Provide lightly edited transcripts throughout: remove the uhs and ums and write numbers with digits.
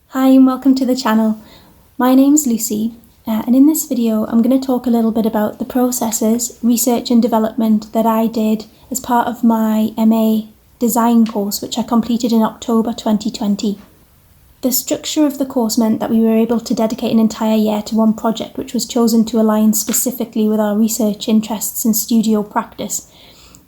Hi and welcome to the channel. My name's Lucy and in this video I'm going to talk a little bit about the processes, research and development that I did as part of my MA design course which I completed in October 2020. The structure of the course meant that we were able to dedicate an entire year to one project which was chosen to align specifically with our research interests and studio practice.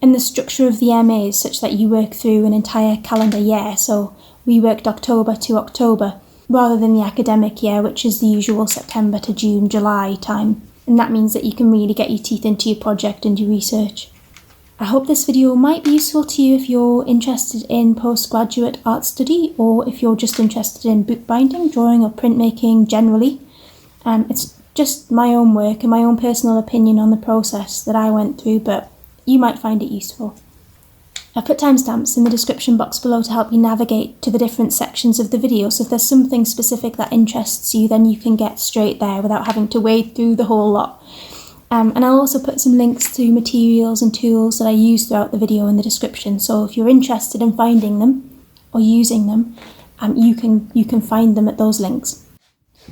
And the structure of the MA is such that you work through an entire calendar year, so we worked October to October, rather than the academic year, which is the usual September to June, July time. And that means that you can really get your teeth into your project and your research. I hope this video might be useful to you if you're interested in postgraduate art study, or if you're just interested in bookbinding, drawing or printmaking generally. It's just my own work and my own personal opinion on the process that I went through, but you might find it useful. I've put timestamps in the description box below to help you navigate to the different sections of the video, so if there's something specific that interests you, then you can get straight there without having to wade through the whole lot. And I'll also put some links to materials and tools that I use throughout the video in the description, so if you're interested in finding them or using them, you can find them at those links.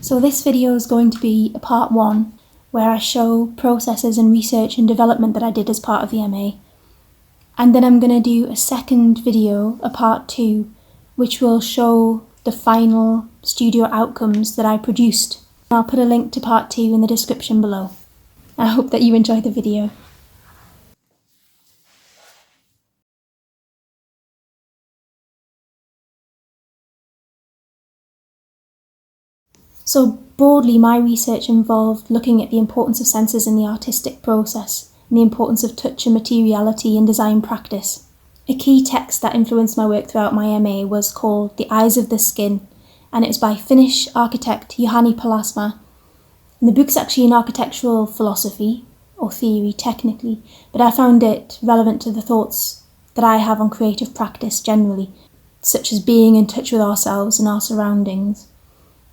So this video is going to be a part 1, where I show processes and research and development that I did as part of the MA. And then I'm going to do a second video, a part 2, which will show the final studio outcomes that I produced. I'll put a link to part 2 in the description below. I hope that you enjoy the video. So broadly, my research involved looking at the importance of senses in the artistic process, and the importance of touch and materiality in design practice. A key text that influenced my work throughout my MA was called The Eyes of the Skin, and it was by Finnish architect Juhani Palasma. And the book's actually an architectural philosophy, or theory technically, but I found it relevant to the thoughts that I have on creative practice generally, such as being in touch with ourselves and our surroundings.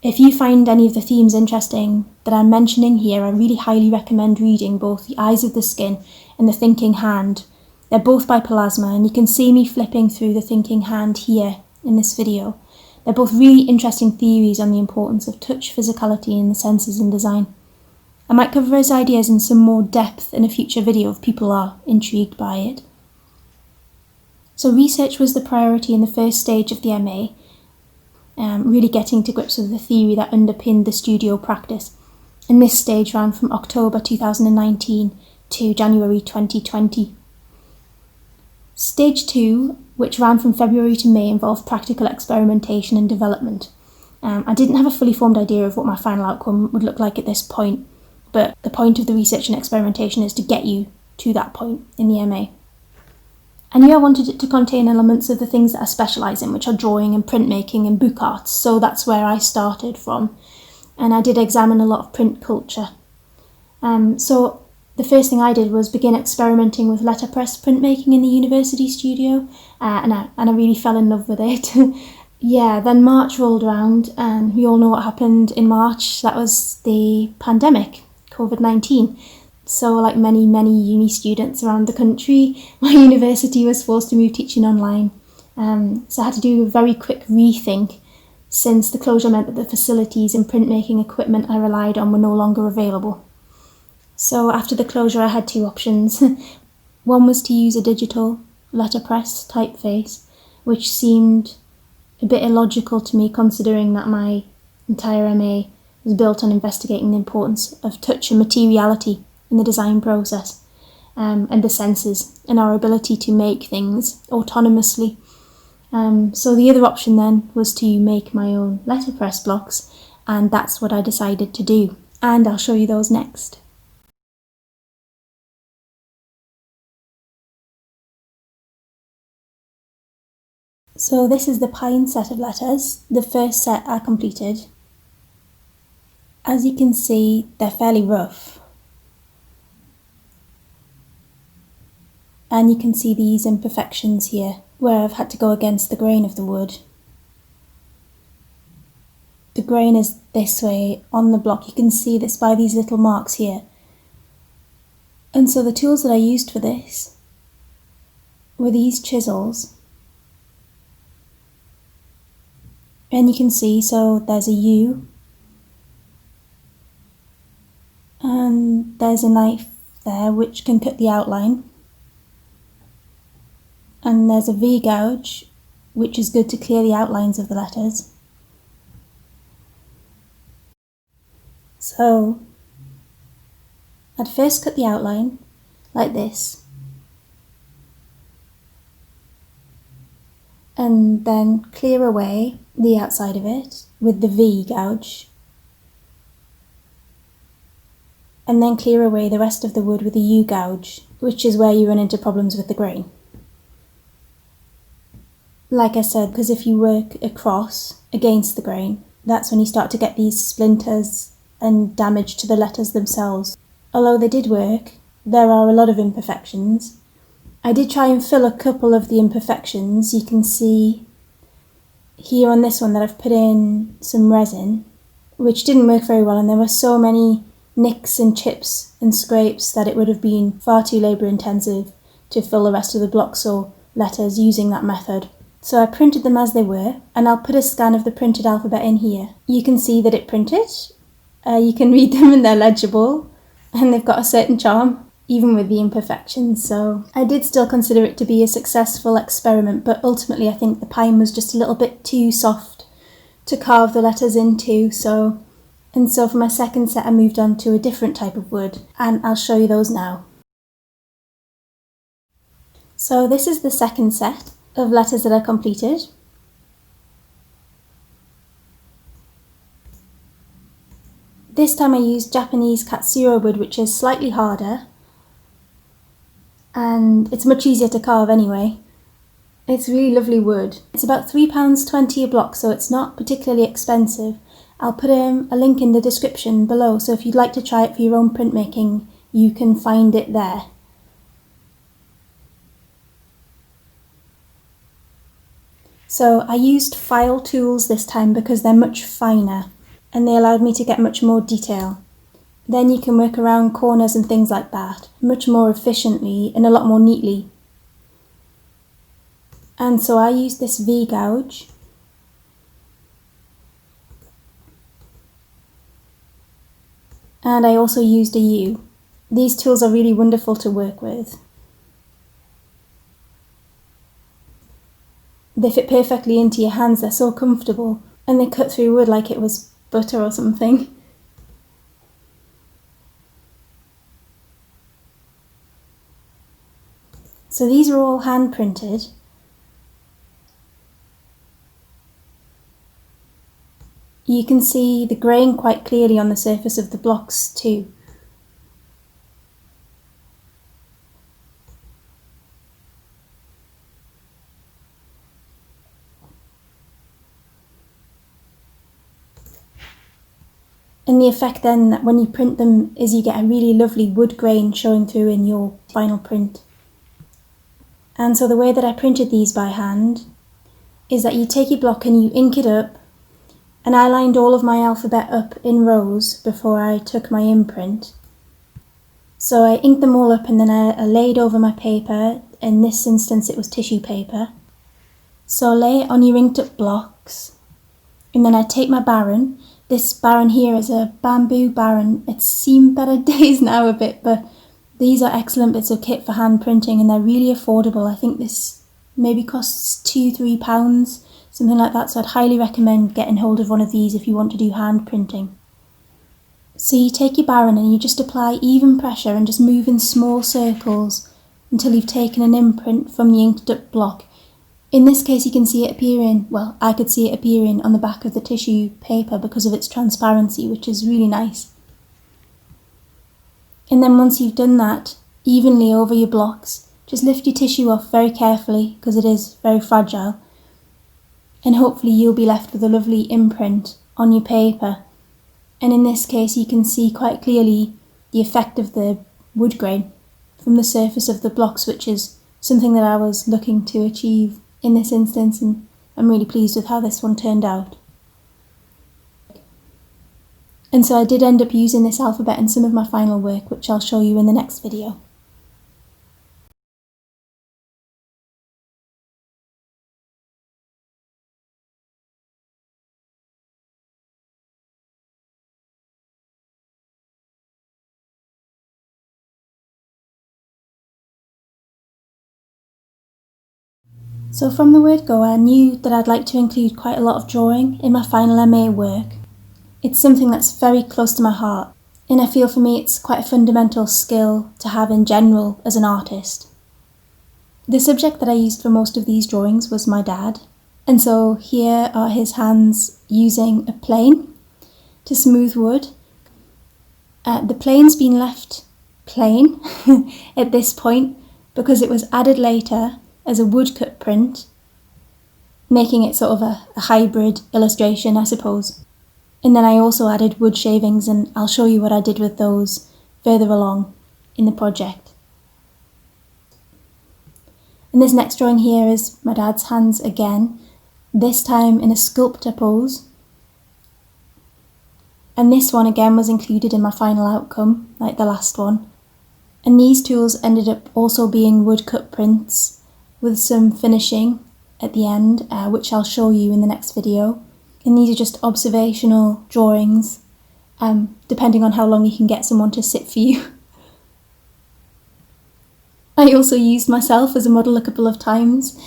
If you find any of the themes interesting that I'm mentioning here, I really highly recommend reading both The Eyes of the Skin and The Thinking Hand. They're both by Palasma, and you can see me flipping through The Thinking Hand here in this video. They're both really interesting theories on the importance of touch, physicality and the senses in design. I might cover his ideas in some more depth in a future video if people are intrigued by it. So research was the priority in the first stage of the MA, really getting to grips with the theory that underpinned the studio practice. And this stage ran from October 2019 to January 2020. Stage 2, which ran from February to May, involved practical experimentation and development. I didn't have a fully formed idea of what my final outcome would look like at this point, but the point of the research and experimentation is to get you to that point in the MA. I knew I wanted it to contain elements of the things that I specialise in, which are drawing and printmaking and book arts, so that's where I started from. And I did examine a lot of print culture. So the first thing I did was begin experimenting with letterpress printmaking in the university studio, and I really fell in love with it. Yeah, then March rolled around, and we all know what happened in March. That was the pandemic, COVID-19. So like many uni students around the country, my university was forced to move teaching online. So I had to do a very quick rethink, since the closure meant that the facilities and printmaking equipment I relied on were no longer available. So after the closure I had two options. One was to use a digital letterpress typeface, which seemed a bit illogical to me considering that my entire MA was built on investigating the importance of touch and materiality in the design process, and the senses and our ability to make things autonomously. So the other option then was to make my own letterpress blocks, and that's what I decided to do, and I'll show you those next. So this is the pine set of letters, the first set I completed. As you can see, they're fairly rough. And you can see these imperfections here, where I've had to go against the grain of the wood. The grain is this way on the block. You can see this by these little marks here. And so the tools that I used for this were these chisels. And you can see, so there's a U, and there's a knife there which can cut the outline, and there's a V gouge which is good to clear the outlines of the letters. So I'd first cut the outline like this, and then clear away the outside of it with the V gouge, and then clear away the rest of the wood with the U gouge, which is where you run into problems with the grain. Like I said, because if you work across against the grain, that's when you start to get these splinters and damage to the letters themselves. Although they did work, there are a lot of imperfections. I did try and fill a couple of the imperfections. You can see here on this one that I've put in some resin, which didn't work very well, and there were so many nicks and chips and scrapes that it would have been far too labour intensive to fill the rest of the blocks or letters using that method. So I printed them as they were, and I'll put a scan of the printed alphabet in here. You can see that it printed, you can read them and they're legible, and they've got a certain charm, even with the imperfections. So I did still consider it to be a successful experiment, but ultimately I think the pine was just a little bit too soft to carve the letters into. So for my second set I moved on to a different type of wood, and I'll show you those now. So this is the second set of letters that I completed. This time I used Japanese Katsura wood, which is slightly harder, and it's much easier to carve anyway. It's really lovely wood. It's about £3.20 a block, so it's not particularly expensive. I'll put a link in the description below, so if you'd like to try it for your own printmaking, you can find it there. So I used file tools this time because they're much finer and they allowed me to get much more detail. Then you can work around corners and things like that much more efficiently and a lot more neatly. And so I used this V gouge, and I also used a U. These tools are really wonderful to work with. They fit perfectly into your hands, they're so comfortable, and they cut through wood like it was butter or something. So these are all hand printed. You can see the grain quite clearly on the surface of the blocks too. And the effect then when you print them is you get a really lovely wood grain showing through in your final print. And so the way that I printed these by hand is that you take your block and you ink it up, and I lined all of my alphabet up in rows before I took my imprint. So I inked them all up and then I laid over my paper. In this instance it was tissue paper. So lay it on your inked up blocks, and then I take my barren. This barren here is a bamboo barren. It's seen better days now a bit, but these are excellent bits of kit for hand printing and they're really affordable. I think this maybe costs £2-3, something like that, so I'd highly recommend getting hold of one of these if you want to do hand printing. So you take your barren and you just apply even pressure and just move in small circles until you've taken an imprint from the inked up block. In this case you can see it appearing, well, I could see it appearing on the back of the tissue paper because of its transparency, which is really nice. And then once you've done that evenly over your blocks, just lift your tissue off very carefully because it is very fragile, and hopefully you'll be left with a lovely imprint on your paper. And in this case you can see quite clearly the effect of the wood grain from the surface of the blocks, which is something that I was looking to achieve in this instance, and I'm really pleased with how this one turned out. And so I did end up using this alphabet in some of my final work, which I'll show you in the next video. So from the word go, I knew that I'd like to include quite a lot of drawing in my final MA work. It's something that's very close to my heart, and I feel for me it's quite a fundamental skill to have in general as an artist. The subject that I used for most of these drawings was my dad, and so here are his hands using a plane to smooth wood. The plane's been left plain at this point because it was added later as a woodcut print, making it sort of a hybrid illustration, I suppose. And then I also added wood shavings, and I'll show you what I did with those further along in the project. And this next drawing here is my dad's hands again, this time in a sculptor pose. And this one again was included in my final outcome, like the last one. And these tools ended up also being woodcut prints with some finishing at the end, which I'll show you in the next video. And these are just observational drawings, depending on how long you can get someone to sit for you. I also used myself as a model a couple of times.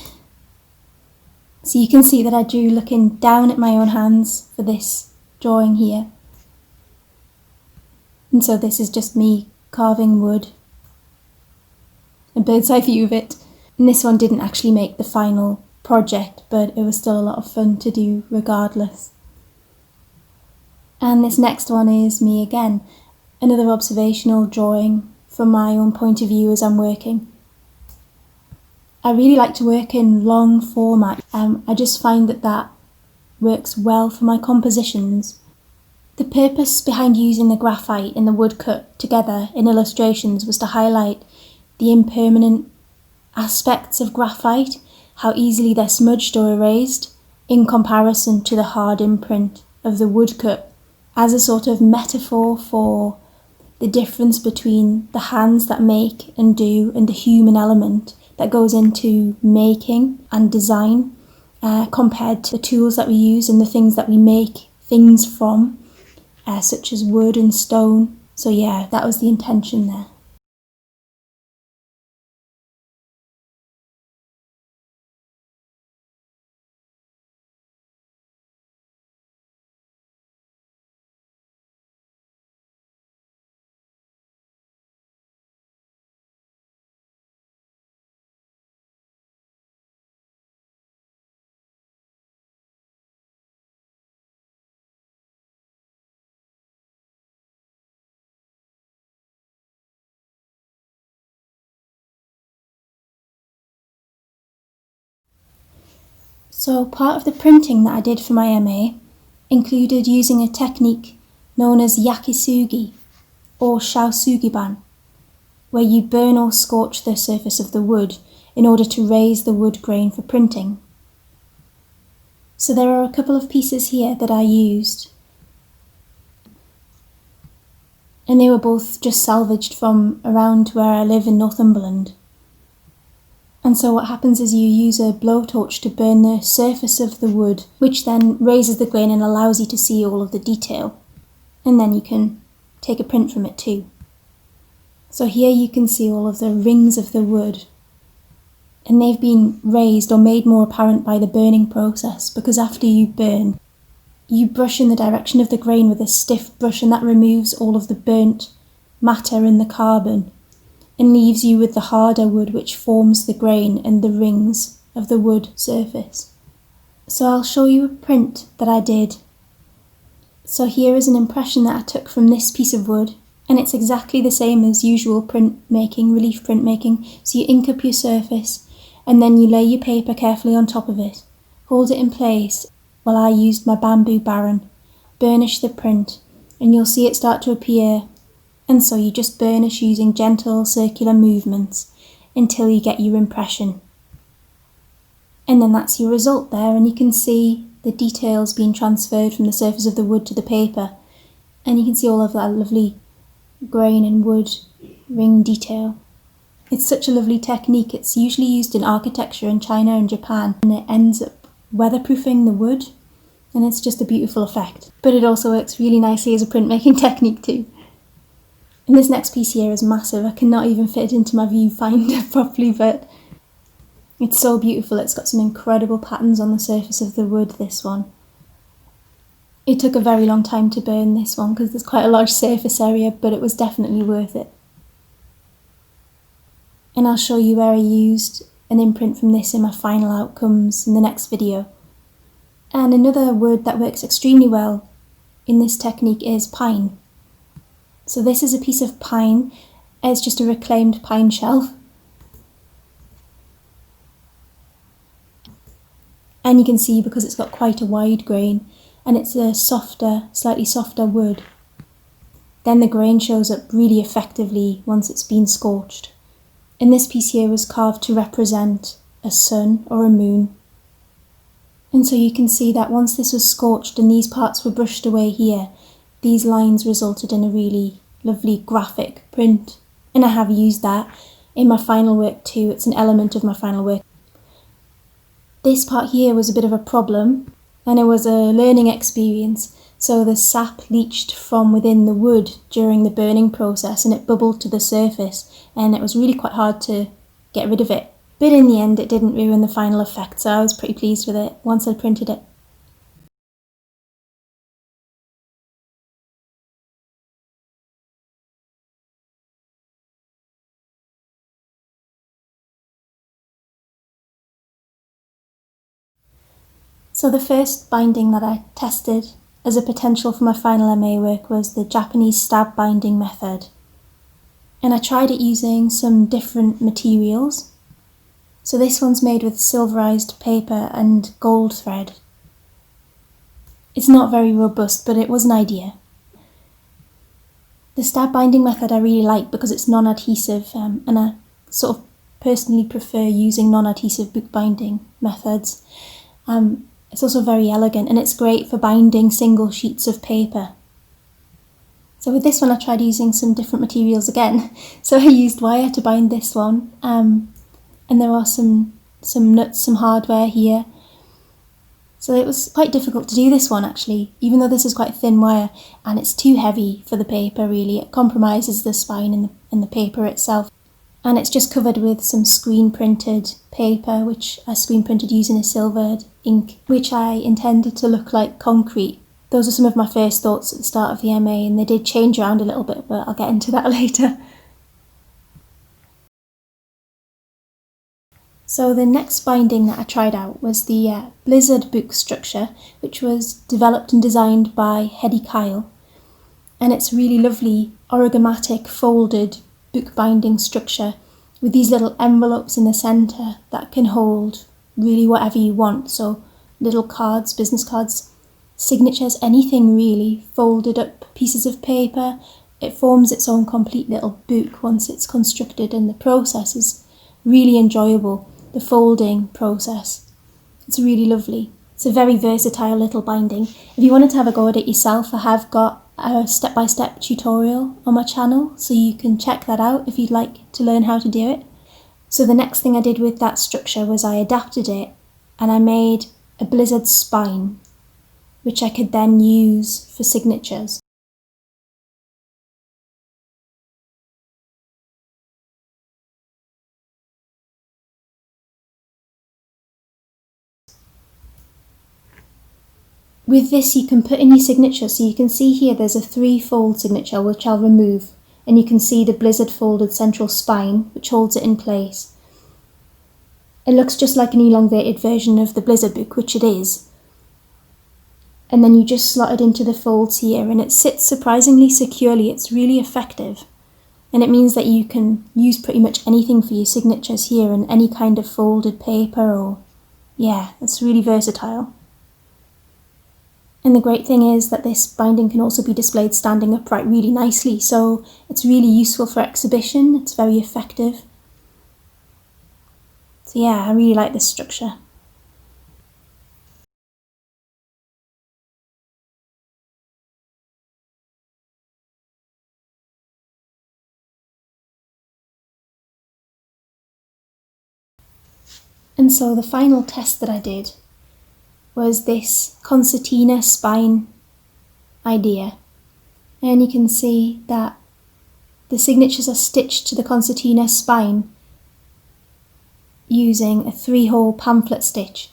So you can see that I drew looking down at my own hands for this drawing here. And so this is just me carving wood, a bird's eye view of it. And this one didn't actually make the final project, but it was still a lot of fun to do regardless. And this next one is me again, another observational drawing from my own point of view as I'm working. I really like to work in long format. I just find that works well for my compositions. The purpose behind using the graphite and the woodcut together in illustrations was to highlight the impermanent aspects of graphite, how easily they're smudged or erased, in comparison to the hard imprint of the woodcut, as a sort of metaphor for the difference between the hands that make and do and the human element that goes into making and design, compared to the tools that we use and the things that we make things from, such as wood and stone. So yeah, that was the intention there. So part of the printing that I did for my MA included using a technique known as Yakisugi or Shaosugiban, where you burn or scorch the surface of the wood in order to raise the wood grain for printing. So there are a couple of pieces here that I used, and they were both just salvaged from around where I live in Northumberland. And so what happens is you use a blowtorch to burn the surface of the wood, which then raises the grain and allows you to see all of the detail. And then you can take a print from it too. So here you can see all of the rings of the wood. And they've been raised or made more apparent by the burning process, because after you burn, you brush in the direction of the grain with a stiff brush, and that removes all of the burnt matter and the carbon, and leaves you with the harder wood which forms the grain and the rings of the wood surface. So I'll show you a print that I did. So here is an impression that I took from this piece of wood, and it's exactly the same as usual printmaking, relief printmaking. So you ink up your surface, and then you lay your paper carefully on top of it, hold it in place while I used my bamboo baron, burnish the print, and you'll see it start to appear. And so you just burnish using gentle circular movements until you get your impression. And then that's your result there, and you can see the details being transferred from the surface of the wood to the paper. And you can see all of that lovely grain and wood ring detail. It's such a lovely technique. It's usually used in architecture in China and Japan, and it ends up weatherproofing the wood, and it's just a beautiful effect. But it also works really nicely as a printmaking technique too. And this next piece here is massive. I cannot even fit it into my viewfinder properly, but It's so beautiful. It's got some incredible patterns on the surface of the wood, this one. It took a very long time to burn this one because there's quite a large surface area, but it was definitely worth it. And I'll show you where I used an imprint from this in my final outcomes in the next video. And another wood that works extremely well in this technique is pine. So this is a piece of pine. It's just a reclaimed pine shelf. And you can see because it's got quite a wide grain and it's a softer, slightly softer wood, then the grain shows up really effectively once it's been scorched. And this piece here was carved to represent a sun or a moon. And so you can see that once this was scorched and these parts were brushed away here, these lines resulted in a really lovely graphic print. And I have used that in my final work too. It's an element of my final work. This part here was a bit of a problem, and it was a learning experience. So the sap leached from within the wood during the burning process and it bubbled to the surface, and it was really quite hard to get rid of it. But in the end it didn't ruin the final effect, so I was pretty pleased with it once I printed it. So the first binding that I tested as a potential for my final MA work was the Japanese stab binding method. And I tried it using some different materials. So this one's made with silverized paper and gold thread. It's not very robust, but it was an idea. The stab binding method I really like because it's non-adhesive, and I sort of personally prefer using non-adhesive bookbinding methods. It's also very elegant and it's great for binding single sheets of paper. So with this one I tried using some different materials again. So I used wire to bind this one, and there are some nuts, some hardware here. So it was quite difficult to do this one actually, even though this is quite thin wire and it's too heavy for the paper really. It compromises the spine in the paper itself. And it's just covered with some screen printed paper, which I screen printed using a silvered ink, which I intended to look like concrete. Those are some of my first thoughts at the start of the MA, and they did change around a little bit, but I'll get into that later. So the next binding that I tried out was the Blizzard book structure, which was developed and designed by Hedy Kyle. And it's really lovely origamatic folded bookbinding structure with these little envelopes in the centre that can hold really whatever you want. So little cards, business cards, signatures, anything really, folded up pieces of paper. It forms its own complete little book once it's constructed, and the process is really enjoyable. The folding process, it's really lovely. It's a very versatile little binding. If you wanted to have a go at it yourself, I have got a step-by-step tutorial on my channel, so you can check that out if you'd like to learn how to do it. So the next thing I did with that structure was I adapted it and I made a Blizzard spine, which I could then use for signatures. With this you can put in your signature, so you can see here there's a 3-fold signature which I'll remove, and you can see the Blizzard folded central spine which holds it in place. It looks just like an elongated version of the Blizzard book, which it is. And then you just slot it into the folds here and it sits surprisingly securely. It's really effective. And it means that you can use pretty much anything for your signatures here, and any kind of folded paper, or yeah, it's really versatile. And the great thing is that this binding can also be displayed standing upright really nicely, so it's really useful for exhibition. It's very effective. So yeah, I really like this structure. And so the final test that I did was this concertina spine idea. And you can see that the signatures are stitched to the concertina spine. using a 3-hole pamphlet stitch,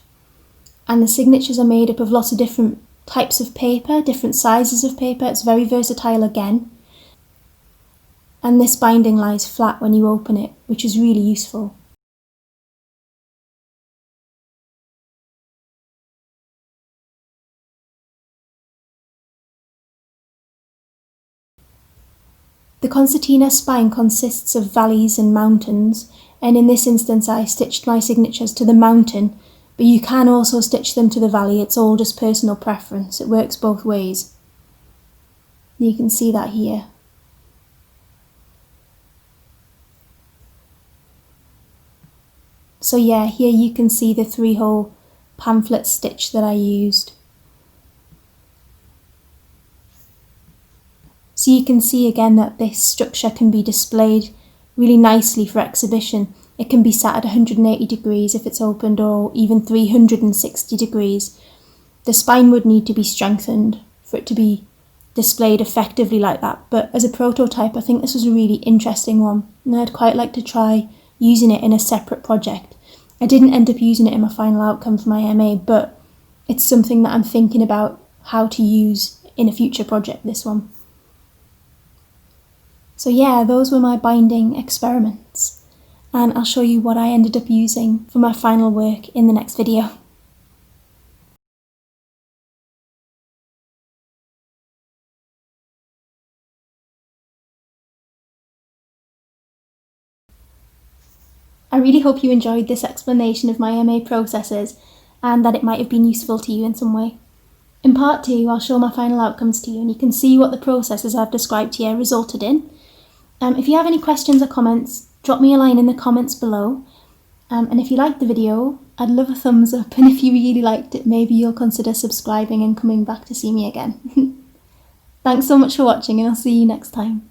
and the signatures are made up of lots of different types of paper, different sizes of paper. It's very versatile again, and this binding lies flat when you open it, which is really useful. The concertina spine consists of valleys and mountains, and in this instance I stitched my signatures to the mountain, but you can also stitch them to the valley. It's all just personal preference. It works both ways. You can see that here. So yeah, here you can see the 3-hole pamphlet stitch that I used. So you can see again that this structure can be displayed really nicely for exhibition. It can be sat at 180 degrees if it's opened, or even 360 degrees. The spine would need to be strengthened for it to be displayed effectively like that, but as a prototype I think this was a really interesting one, and I'd quite like to try using it in a separate project. I didn't end up using it in my final outcome for my MA, but it's something that I'm thinking about how to use in a future project, this one. So yeah, those were my binding experiments, and I'll show you what I ended up using for my final work in the next video. I really hope you enjoyed this explanation of my MA processes and that it might have been useful to you in some way. In part 2, I'll show my final outcomes to you, and you can see what the processes I've described here resulted in. If you have any questions or comments, drop me a line in the comments below. And if you liked the video, I'd love a thumbs up, and if you really liked it, maybe you'll consider subscribing and coming back to see me again. Thanks so much for watching, and I'll see you next time.